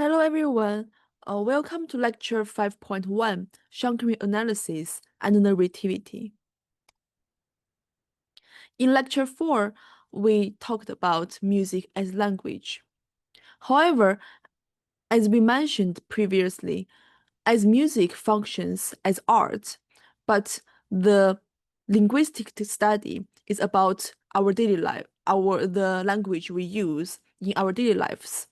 Hello everyone, welcome to lecture 5.1, Schenkerian analysis and narrativity. In lecture 4, we talked about music as language. However, as we mentioned previously, as music functions as art, but the linguistic study is about our daily life, the language we use in our daily lives.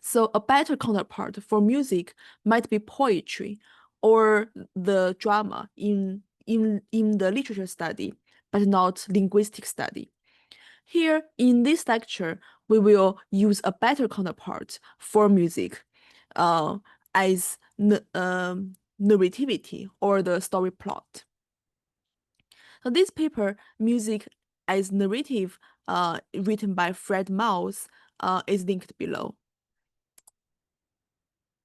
So a better counterpart for music might be poetry or the drama in the literature study, but not linguistic study. Here in this lecture, we will use a better counterpart for music uh, as narrativity or the story plot. So this paper, Music as Narrative, written by Fred Mouse, is linked below.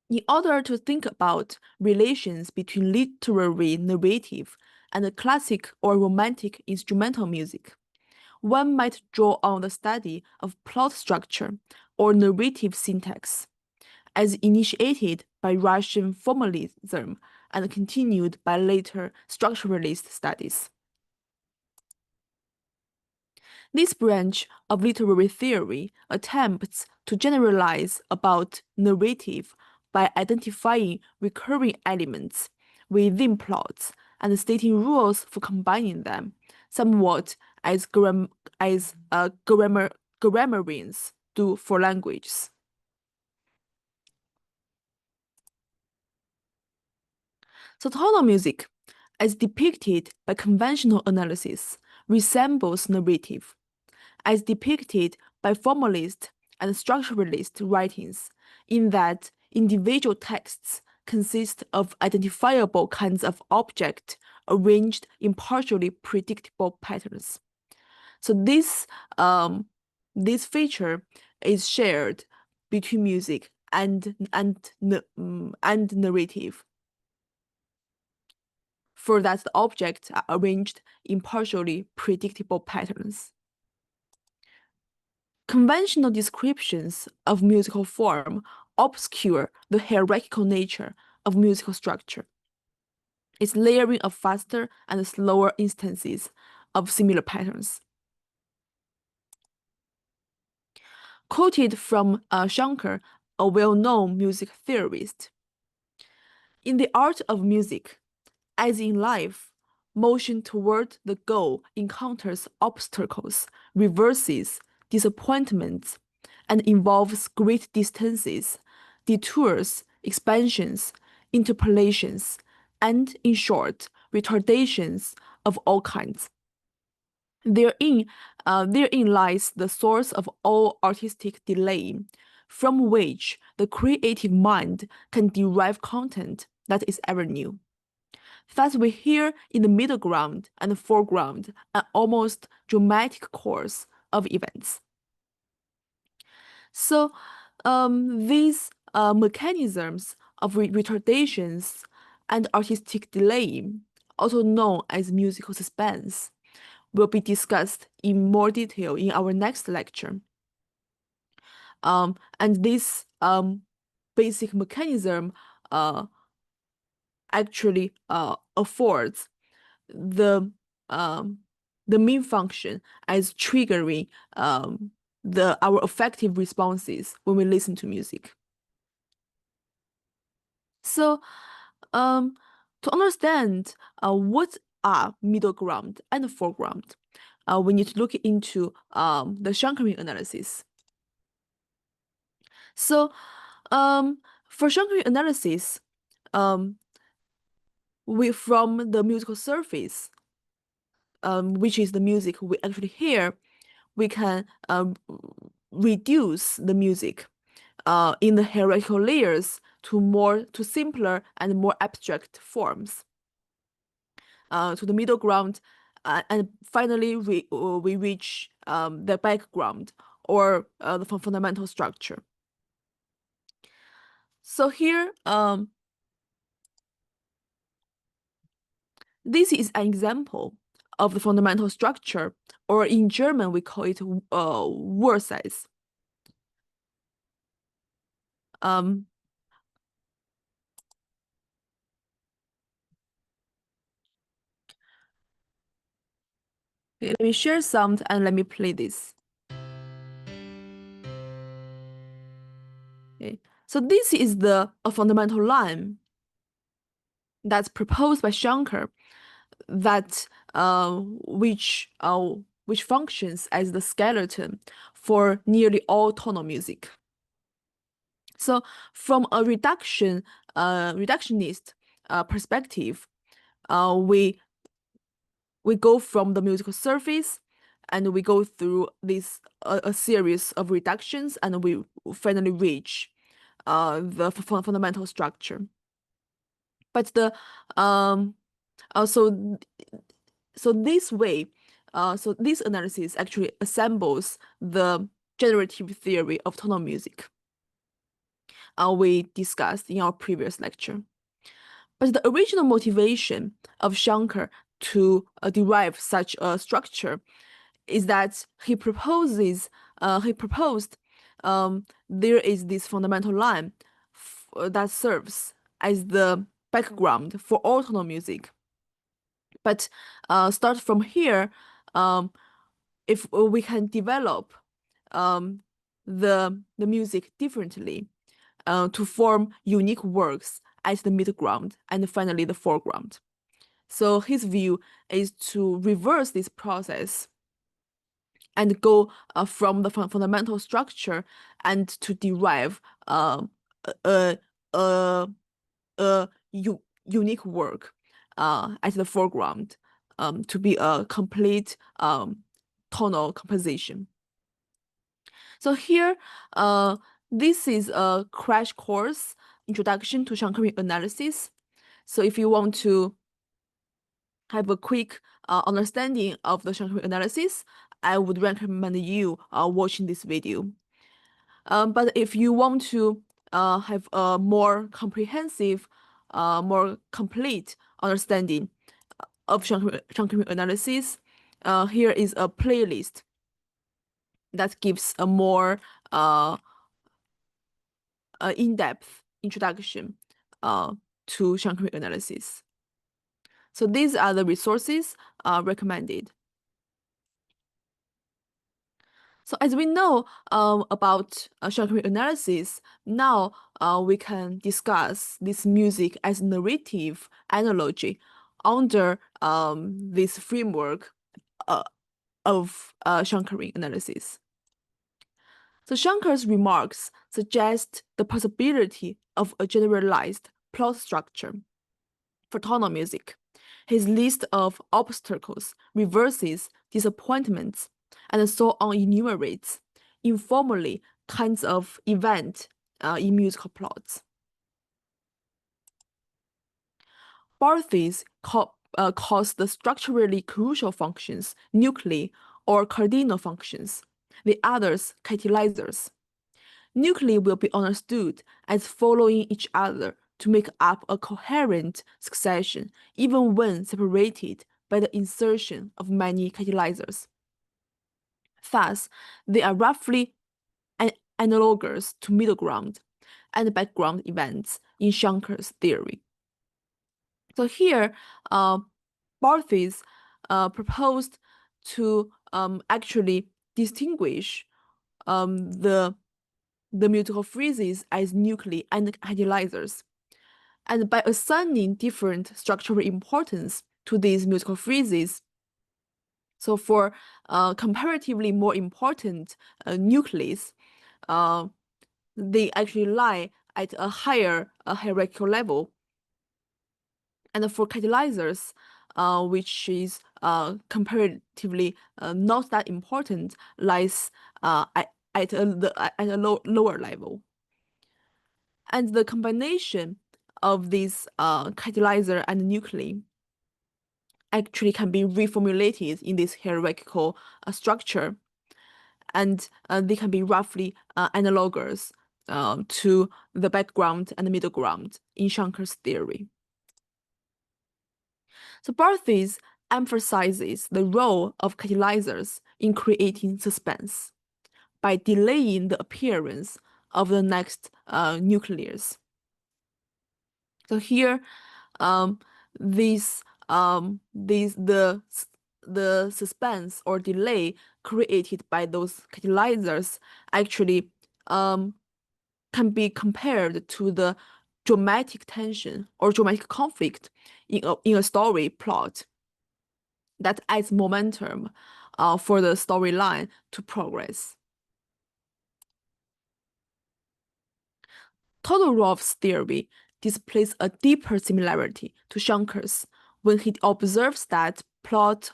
In order to think about relations between literary narrative and classic or romantic instrumental music, one might draw on the study of plot structure or narrative syntax, as initiated by Russian formalism and continued by later structuralist studies. This branch of literary theory attempts to generalize about narrative by identifying recurring elements within plots and stating rules for combining them, somewhat as grammarians do for languages. So tonal music, as depicted by conventional analysis, resembles narrative, as depicted by formalist and structuralist writings, in that individual texts consist of identifiable kinds of object arranged in partially predictable patterns. So this feature is shared between music and narrative. For that, the objects are arranged in partially predictable patterns. Conventional descriptions of musical form obscure the hierarchical nature of musical structure. Its layering of faster and slower instances of similar patterns. Quoted from Schenker, a well-known music theorist. In the art of music, as in life, motion toward the goal encounters obstacles, reverses, disappointments, and involves great distances, detours, expansions, interpolations, and, in short, retardations of all kinds. Therein lies the source of all artistic delay, from which the creative mind can derive content that is ever new. Thus, we hear in the middle ground and foreground an almost dramatic course of events. So, these mechanisms of retardations and artistic delay, also known as musical suspense, will be discussed in more detail in our next lecture. And this basic mechanism actually affords the main function as triggering our affective responses when we listen to music. So, to understand what are middle ground and foreground, we need to look into the Schenkerian analysis. So, for Schenkerian analysis, we from the musical surface, which is the music we actually hear, we can reduce the music in the hierarchical layers to simpler and more abstract forms, to the middle ground, and finally we reach the background or the fundamental structure. So here, this is an example of the fundamental structure, or in German we call it Wurzel. um, let me share some and let me play this. Okay. So this is a fundamental line that's proposed by Schenker that which functions as the skeleton for nearly all tonal music. So from a reductionist perspective, we go from the musical surface and we go through this a series of reductions and we finally reach the fundamental structure. But the so this way, so this analysis actually assembles the generative theory of tonal music we discussed in our previous lecture. But the original motivation of Schenker to derive such a structure is that he proposed there is this fundamental line that serves as the background for all tonal music. But start from here, if we can develop the music differently to form unique works as the middle ground and finally the foreground. So his view is to reverse this process and go from the fundamental structure and to derive a, a, a unique work as the foreground to be a complete tonal composition. So here, this is a crash course introduction to Schenkerian analysis. So if you want to have a quick understanding of the Schenkerian analysis, I would recommend you watching this video. But if you want to have a more comprehensive, more complete understanding of Schenkerian analysis, here is a playlist that gives a more in-depth introduction to Schenkerian analysis. So these are the resources recommended. So as we know about Schenkerian analysis, now we can discuss this music as narrative analogy under this framework of Schenkerian analysis. So Schenker's remarks suggest the possibility of a generalized plot structure for tonal music. His list of obstacles, reverses, disappointments, and so on enumerates informally kinds of events in musical plots. Barthes calls the structurally crucial functions nuclei or cardinal functions, the others catalyzers. Nuclei will be understood as following each other to make up a coherent succession, even when separated by the insertion of many catalyzers. Thus, they are roughly analogous to middle ground and background events in Schenker's theory. So here, Barthes proposed to actually distinguish the musical phrases as nuclei and catalyzers. And by assigning different structural importance to these musical phrases, so for comparatively more important nucleus, they actually lie at a higher hierarchical level. And for catalyzers, which is comparatively not that important, lies at a lower level. And the combination of these catalyzer and nuclei actually can be reformulated in this hierarchical structure, and they can be roughly analogous to the background and the middle ground in Schenker's theory. So Barthes emphasizes the role of catalyzers in creating suspense by delaying the appearance of the next nucleus. So here, um, these the suspense or delay created by those catalyzers actually can be compared to the dramatic tension or dramatic conflict in a story plot that adds momentum for the storyline to progress. Todorov's theory displays a deeper similarity to Schenker's when he observes that plot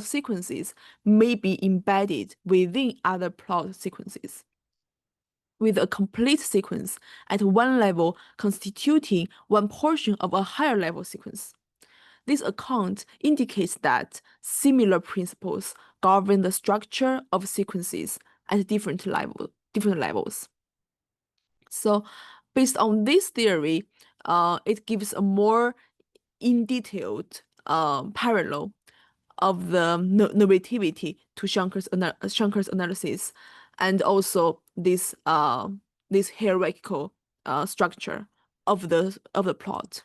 sequences may be embedded within other plot sequences, with a complete sequence at one level constituting one portion of a higher level sequence. This account indicates that similar principles govern the structure of sequences at different levels. So, based on this theory, it gives a more in detailed parallel of the narrativity to Schenker's analysis, and also this hierarchical structure of the plot.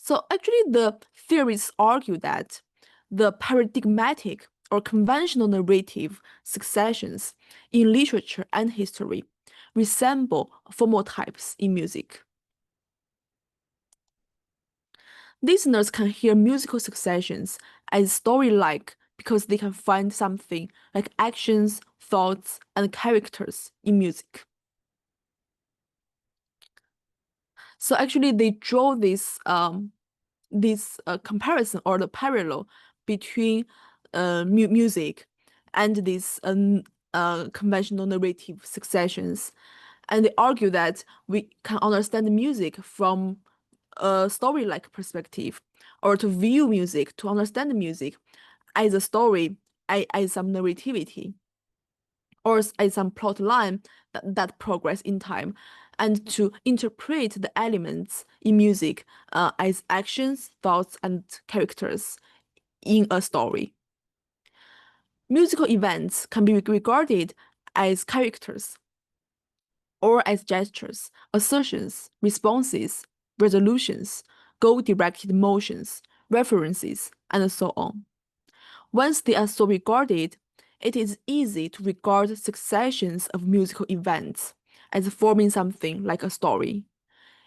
So actually, the theorists argue that the paradigmatic or conventional narrative successions in literature and history resemble formal types in music. Listeners can hear musical successions as story-like because they can find something like actions, thoughts, and characters in music. So actually, they draw this comparison or the parallel between music and these conventional narrative successions, and they argue that we can understand music from a story-like perspective, or to view music, to understand music as a story, as some narrativity, or as some plot line that progress in time, and to interpret the elements in music as actions, thoughts, and characters in a story. Musical events can be regarded as characters or as gestures, assertions, responses, resolutions, goal-directed motions, references, and so on. Once they are so regarded, it is easy to regard successions of musical events as forming something like a story,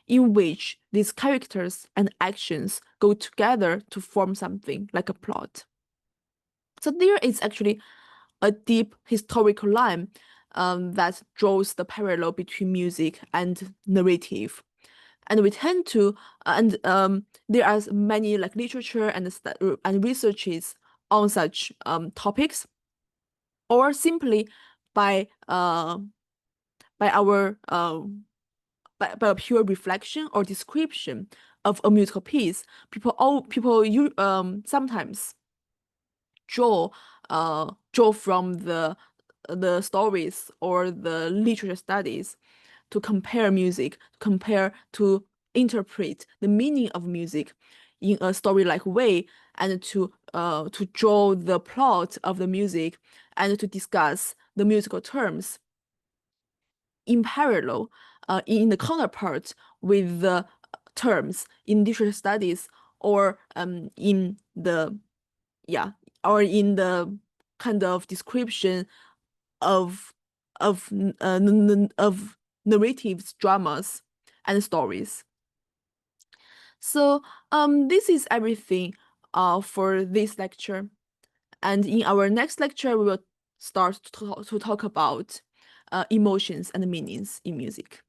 in which these characters and actions go together to form something like a plot. So there is actually a deep historical line that draws the parallel between music and narrative. And we tend to, there are many like literature and researches on such topics, or simply by our by a pure reflection or description of a musical piece, people you sometimes draw from the stories or the literature studies to compare music, to interpret the meaning of music in a story-like way, and to draw the plot of the music and to discuss the musical terms in parallel, in the counterpart with the terms in literature studies, or in the in the kind of description of of narratives, dramas, and stories. So this is everything for this lecture. And in our next lecture, we will start to talk about emotions and meanings in music.